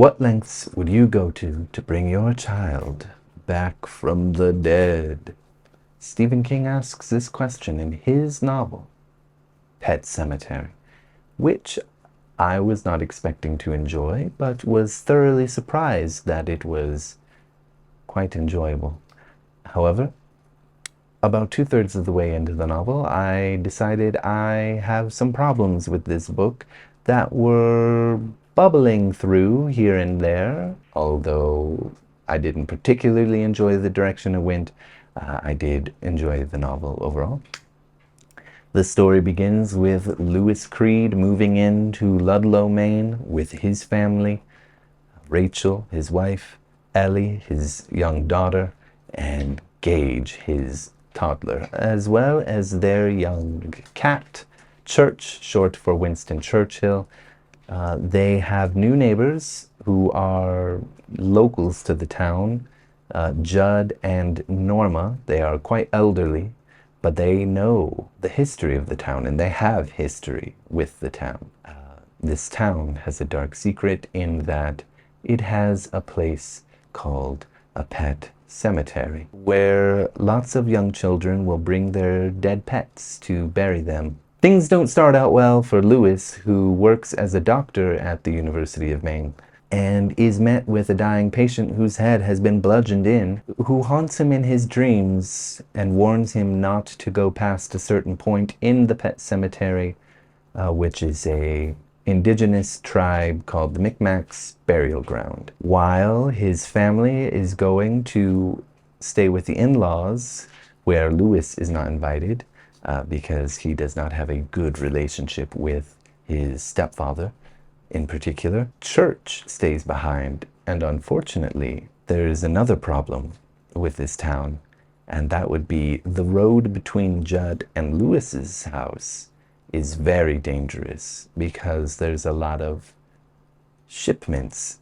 What lengths would you go to bring your child back from the dead? Stephen King asks this question in his novel, Pet Sematary, which I was not expecting to enjoy, but was thoroughly surprised that it was quite enjoyable. However, about 2/3 of the way into the novel, I decided I have some problems with this book that were bubbling through here and there. Although I didn't particularly enjoy the direction it went, I did enjoy the novel overall. The story begins with Louis Creed moving into Ludlow, Maine with his family, Rachel, his wife, Ellie, his young daughter, and Gage, his toddler, as well as their young cat, Church, short for Winston Churchill. They have new neighbors who are locals to the town, Judd and Norma. They are quite elderly, but they know the history of the town, and they have history with the town. This town has a dark secret in that it has a place called a pet cemetery, where lots of young children will bring their dead pets to bury them. Things don't start out well for Louis, who works as a doctor at the University of Maine, and is met with a dying patient whose head has been bludgeoned in, who haunts him in his dreams and warns him not to go past a certain point in the pet cemetery, which is a indigenous tribe called the Micmacs burial ground. While his family is going to stay with the in-laws, where Louis is not invited, because he does not have a good relationship with his stepfather in particular, Church stays behind. And unfortunately, there is another problem with this town, and that would be the road between Judd and Louis's house is very dangerous because there's a lot of shipments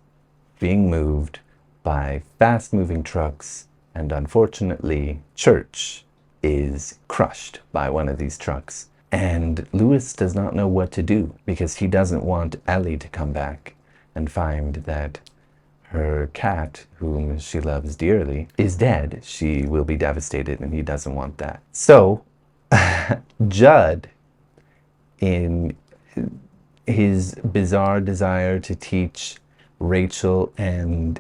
being moved by fast-moving trucks, and unfortunately, Church is crushed by one of these trucks. And Louis does not know what to do because he doesn't want Ellie to come back and find that her cat, whom she loves dearly, is dead. She will be devastated, and he doesn't want that. So, Judd, in his bizarre desire to teach Rachel and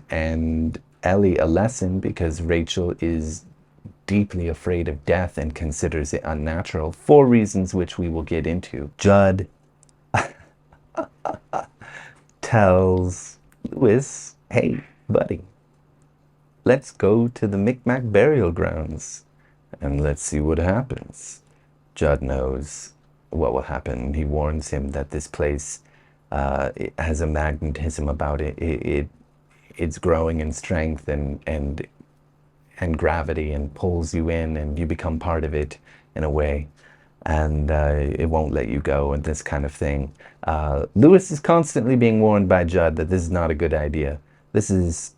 Ellie a lesson, because Rachel is deeply afraid of death and considers it unnatural for reasons which we will get into, Judd tells Louis, hey, buddy, let's go to the Micmac burial grounds and let's see what happens. Judd knows what will happen. He warns him that this place it has a magnetism about it. It's growing in strength and gravity, and pulls you in, and you become part of it in a way, and it won't let you go, and this kind of thing. Louis is constantly being warned by Judd that this is not a good idea. This is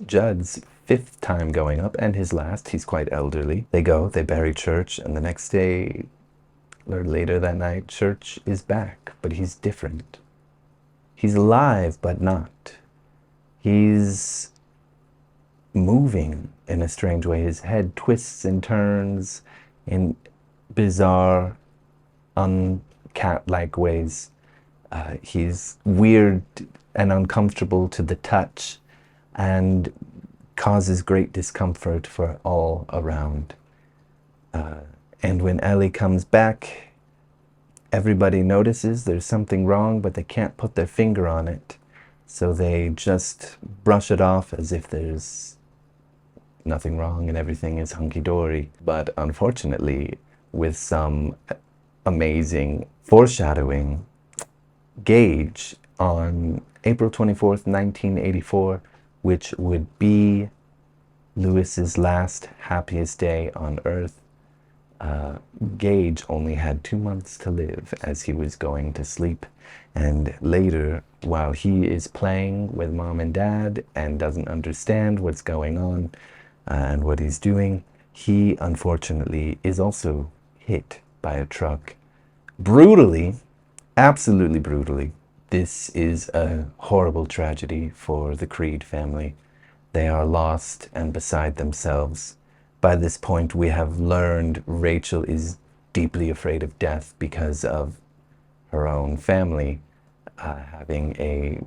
Judd's 5th time going up, and his last. He's quite elderly. They go, they bury Church, and the next day, or later that night, Church is back, but he's different. He's alive, but not. He's moving in a strange way. His head twists and turns in bizarre, uncat-like ways. He's weird and uncomfortable to the touch and causes great discomfort for all around. And when Ellie comes back, everybody notices there's something wrong, but they can't put their finger on it. So they just brush it off as if there's nothing wrong and everything is hunky-dory. But unfortunately, with some amazing foreshadowing, Gage, on April 24th, 1984, which would be Louis's last happiest day on Earth, Gage only had 2 months to live as he was going to sleep. And later, while he is playing with mom and dad and doesn't understand what's going on and what he's doing, he unfortunately is also hit by a truck. Brutally, absolutely brutally. This is a horrible tragedy for the Creed family. They are lost and beside themselves. By this point, we have learned Rachel is deeply afraid of death because of her own family having a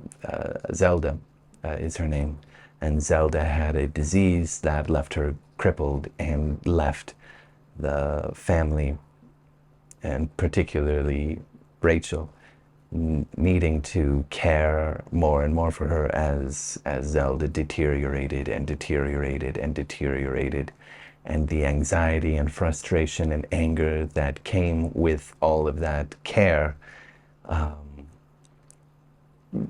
Zelda is her name, and Zelda had a disease that left her crippled and left the family, and particularly Rachel, needing to care more and more for her as Zelda deteriorated and deteriorated and deteriorated, and the anxiety and frustration and anger that came with all of that care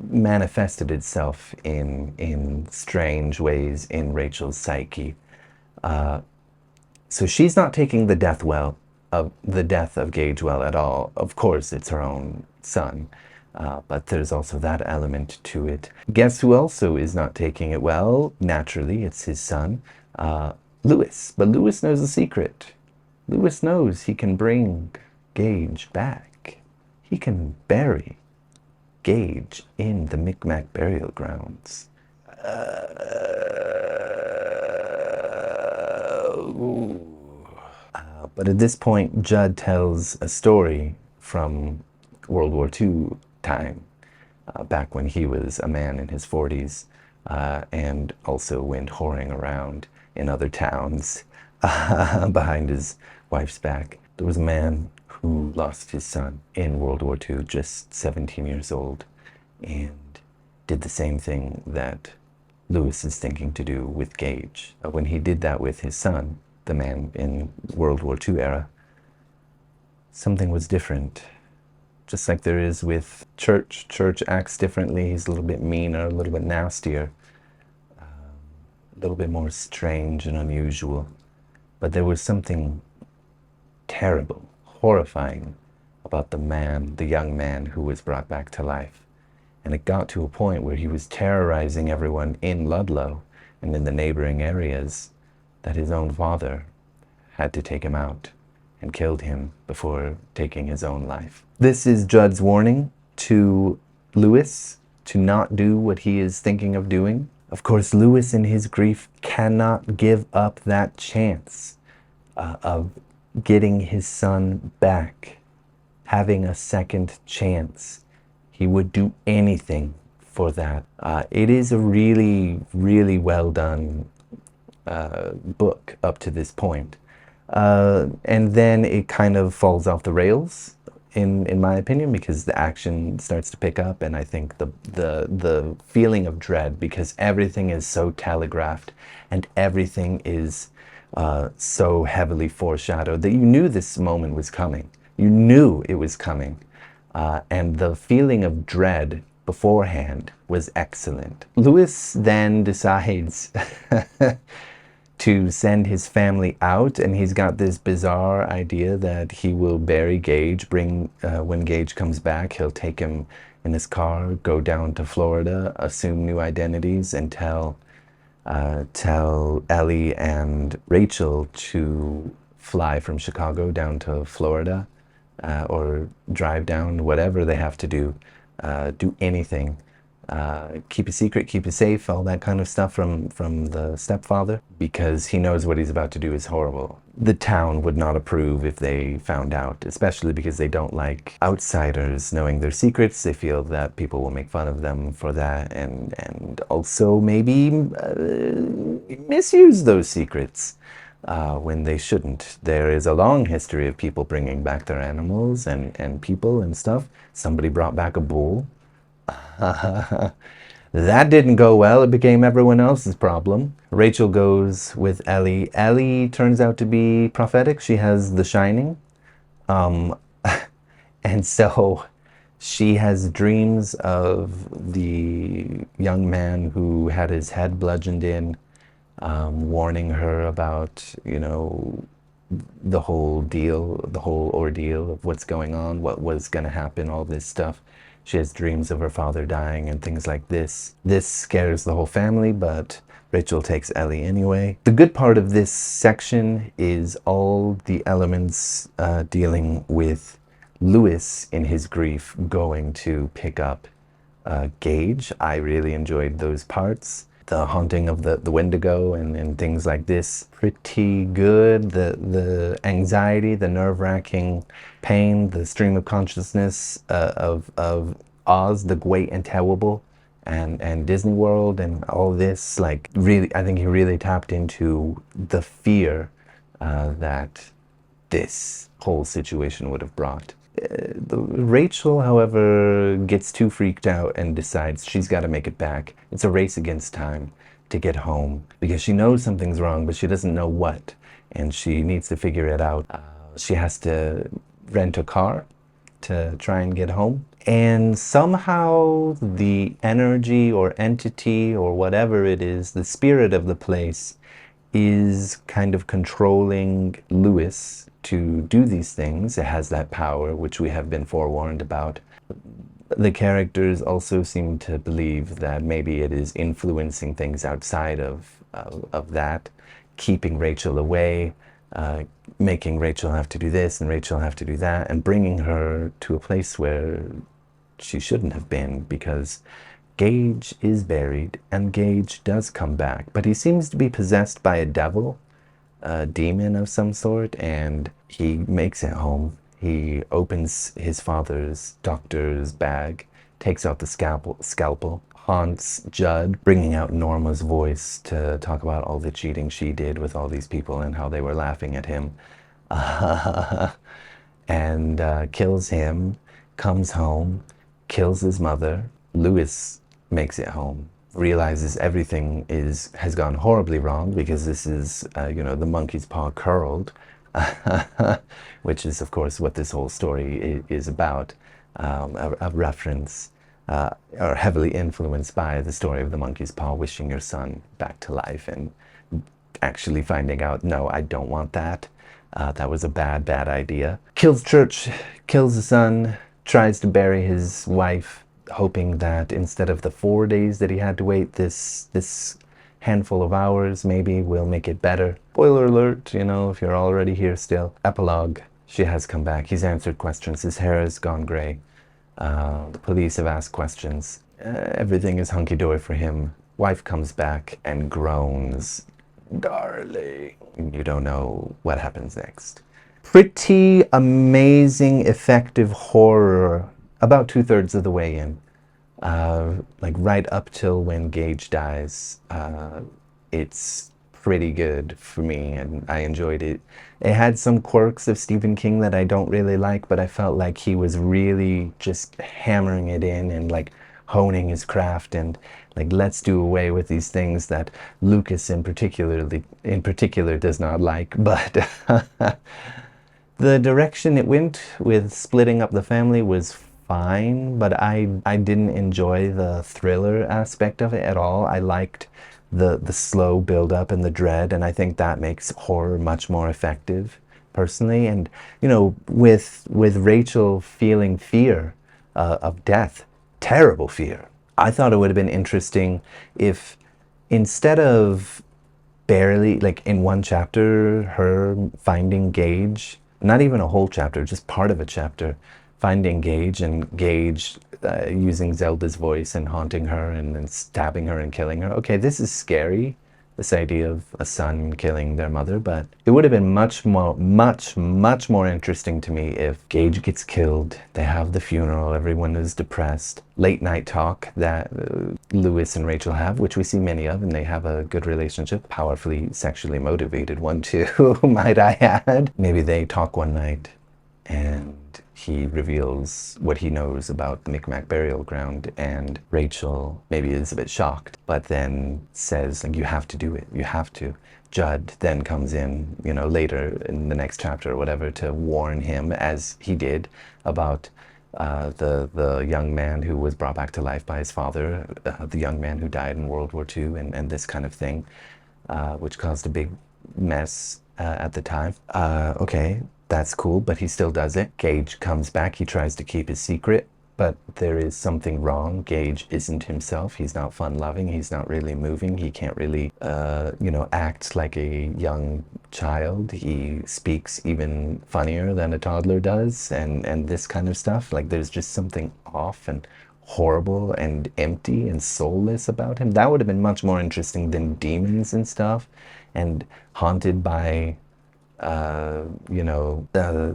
manifested itself in strange ways in Rachel's psyche. So she's not taking the death of Gage well at all. Of course, it's her own son, but there's also that element to it. Guess who also is not taking it well? Naturally, it's his son, Lewis. But Lewis knows a secret. Lewis knows he can bring Gage back. He can bury Gage in the Micmac burial grounds. But at this point, Judd tells a story from World War II time, back when he was a man in his 40s, and also went whoring around in other towns behind his wife's back. There was a man who lost his son in World War II, just 17 years old, and did the same thing that Lewis is thinking to do with Gage. When he did that with his son, the man in World War II era, something was different. Just like there is with Church. Church acts differently. He's a little bit meaner, a little bit nastier, a little bit more strange and unusual. But there was something terrible, horrifying about the young man who was brought back to life. And it got to a point where he was terrorizing everyone in Ludlow and in the neighboring areas that his own father had to take him out and killed him before taking his own life. This is Judd's warning to Lewis to not do what he is thinking of doing. Of course, Lewis in his grief cannot give up that chance of getting his son back, having a second chance. He would do anything for that. It is a really, really well done book up to this point. And then it kind of falls off the rails, in my opinion, because the action starts to pick up, and I think the feeling of dread, because everything is so telegraphed and everything is so heavily foreshadowed that you knew this moment was coming. You knew it was coming. And the feeling of dread beforehand was excellent. Lewis then decides to send his family out, and he's got this bizarre idea that he will bury Gage, when Gage comes back, he'll take him in his car, go down to Florida, assume new identities, and tell Ellie and Rachel to fly from Chicago down to Florida, or drive down, whatever they have to do anything. Keep it secret, keep it safe, all that kind of stuff from the stepfather, because he knows what he's about to do is horrible. The town would not approve if they found out, especially because they don't like outsiders knowing their secrets. They feel that people will make fun of them for that, and also maybe misuse those secrets when they shouldn't. There is a long history of people bringing back their animals and people and stuff. Somebody brought back a bull. That didn't go well. It became everyone else's problem. Rachel goes with Ellie. Ellie turns out to be prophetic. She has the shining. And so she has dreams of the young man who had his head bludgeoned in, warning her about, the whole deal, the whole ordeal of what's going on, what was going to happen, all this stuff. She has dreams of her father dying and things like this. This scares the whole family, but Rachel takes Ellie anyway. The good part of this section is all the elements dealing with Lewis in his grief going to pick up Gage. I really enjoyed those parts. The haunting of the Wendigo and things like this, pretty good. The anxiety, the nerve-wracking pain, the stream of consciousness of Oz, the Great and Terrible, and Disney World and all this, like, really, I think he really tapped into the fear that this whole situation would have brought. Rachel, however, gets too freaked out and decides she's got to make it back. It's a race against time to get home because she knows something's wrong, but she doesn't know what, and she needs to figure it out. She has to rent a car to try and get home. And somehow the energy or entity or whatever it is, the spirit of the place, is kind of controlling Lewis to do these things. It has that power, which we have been forewarned about. The characters also seem to believe that maybe it is influencing things outside of that, keeping Rachel away, making Rachel have to do this and Rachel have to do that, and bringing her to a place where she shouldn't have been, because Gage is buried, and Gage does come back, but he seems to be possessed by a devil, a demon of some sort, and he makes it home. He opens his father's doctor's bag, takes out the scalpel, haunts Judd, bringing out Norma's voice to talk about all the cheating she did with all these people and how they were laughing at him, and kills him, comes home, kills his mother. Lewis makes it home, realizes everything has gone horribly wrong because this is, the monkey's paw curled, which is, of course, what this whole story is about, a reference, or heavily influenced by the story of the monkey's paw, wishing your son back to life and actually finding out, no, I don't want that. That was a bad idea. Kills Church, kills the son, tries to bury his wife, hoping that instead of the 4 days that he had to wait, this handful of hours maybe will make it better. Spoiler alert, if you're already here still. Epilogue. She has come back. He's answered questions. His hair has gone gray. The police have asked questions. Everything is hunky-dory for him. Wife comes back and groans, "Darling." You don't know what happens next. Pretty amazing, effective horror about 2/3 of the way in. Like right up till when Gage dies. It's pretty good for me, and I enjoyed it. It had some quirks of Stephen King that I don't really like, but I felt like he was really just hammering it in and like honing his craft, and like, let's do away with these things that Lucas in particular does not like. But the direction it went with splitting up the family was fine, but I didn't enjoy the thriller aspect of it at all. I liked the slow build up and the dread, and I think that makes horror much more effective, personally. And with Rachel feeling fear of death, terrible fear, I thought it would have been interesting if, instead of barely, like in one chapter, her finding Gage, not even a whole chapter, just part of a chapter, finding Gage, and Gage using Zelda's voice and haunting her and then stabbing her and killing her. Okay, this is scary, this idea of a son killing their mother, but it would have been much more interesting to me if Gage gets killed, they have the funeral, everyone is depressed, late night talk that Lewis and Rachel have, which we see many of, and they have a good relationship, powerfully sexually motivated one too, might I add. Maybe they talk one night and he reveals what he knows about the Micmac burial ground, and Rachel maybe is a bit shocked, but then says, like, you have to do it, you have to. Judd then comes in, later in the next chapter or whatever, to warn him, as he did, about the young man who was brought back to life by his father, the young man who died in World War II, and this kind of thing, which caused a big mess at the time. Okay, that's cool, but he still does it. Gage comes back, he tries to keep his secret, but there is something wrong. Gage isn't himself, he's not fun-loving, he's not really moving, he can't really, act like a young child. He speaks even funnier than a toddler does, and this kind of stuff. Like, there's just something off and horrible and empty and soulless about him. That would have been much more interesting than demons and stuff, and haunted by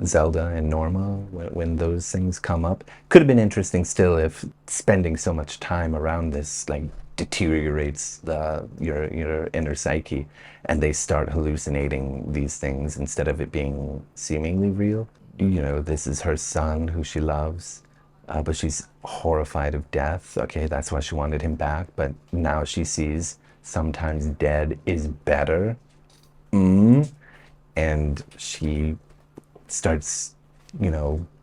Zelda and Norma when those things come up. Could have been interesting still if spending so much time around this like deteriorates your inner psyche, and they start hallucinating these things instead of it being seemingly real. This is her son who she loves, but she's horrified of death. Okay, that's why she wanted him back, but now she sees sometimes dead is better. And she starts,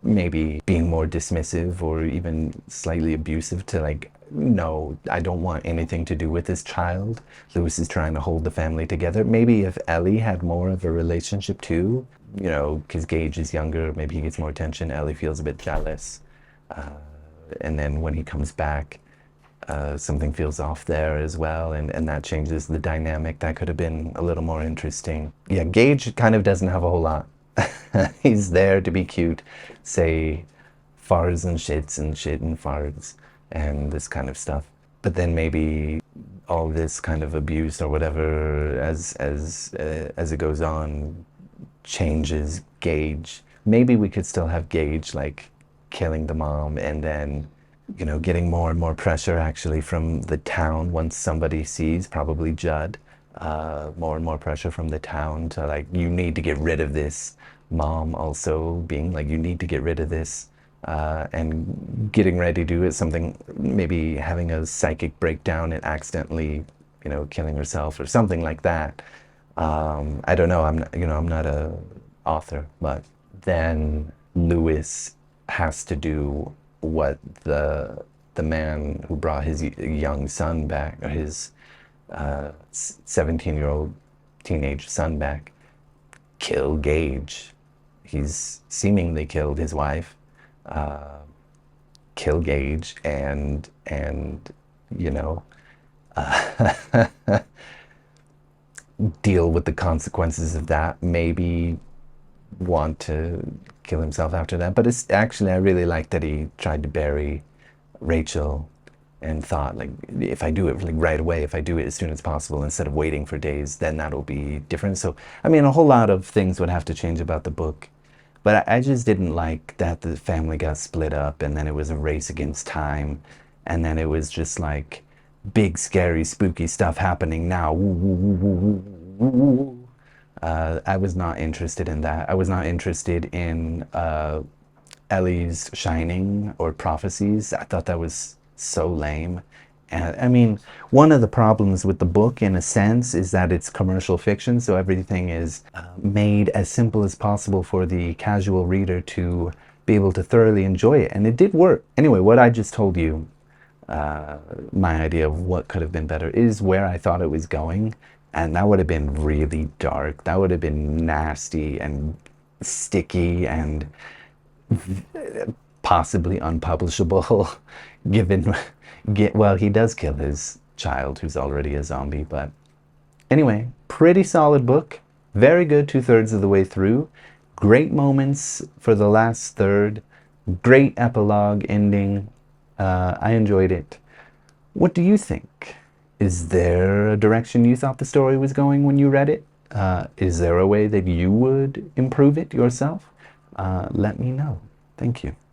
maybe being more dismissive or even slightly abusive to like, no, I don't want anything to do with this child. Louis is trying to hold the family together. Maybe if Ellie had more of a relationship too, because Gage is younger, maybe he gets more attention. Ellie feels a bit jealous. And then when he comes back, something feels off there as well, and that changes the dynamic. That could have been a little more interesting. Yeah, Gage kind of doesn't have a whole lot. He's there to be cute, say farts and shits and shit and farts and this kind of stuff. But then maybe all this kind of abuse or whatever as it goes on changes Gage. Maybe we could still have Gage like killing the mom and then getting more and more pressure actually from the town once somebody sees, probably Judd, more and more pressure from the town to like, you need to get rid of this. Mom also being like, you need to get rid of this, and getting ready to do it, something, maybe having a psychic breakdown and accidentally, killing herself or something like that. I don't know, I'm not a author, but then Louis has to do what the man who brought his young son back, or his 17-year-old teenage son back, kill Gage. He's seemingly killed his wife, kill Gage, and deal with the consequences of that. Maybe want to kill himself after that. But it's actually, I really like that he tried to bury Rachel and thought like, if I do it like right away, if I do it as soon as possible instead of waiting for days, then that'll be different. So I mean, a whole lot of things would have to change about the book, but I just didn't like that the family got split up and then it was a race against time, and then it was just like big scary spooky stuff happening now. I was not interested in that. I was not interested in Ellie's shining or prophecies. I thought that was so lame. And I mean, one of the problems with the book, in a sense, is that it's commercial fiction, so everything is made as simple as possible for the casual reader to be able to thoroughly enjoy it. And it did work. Anyway, what I just told you, my idea of what could have been better, is where I thought it was going. And that would have been really dark. That would have been nasty and sticky and possibly unpublishable, well, he does kill his child who's already a zombie, but anyway, pretty solid book. Very good 2/3 of the way through. Great moments for the last third. Great epilogue ending. I enjoyed it. What do you think? Is there a direction you thought the story was going when you read it? Is there a way that you would improve it yourself? Let me know. Thank you.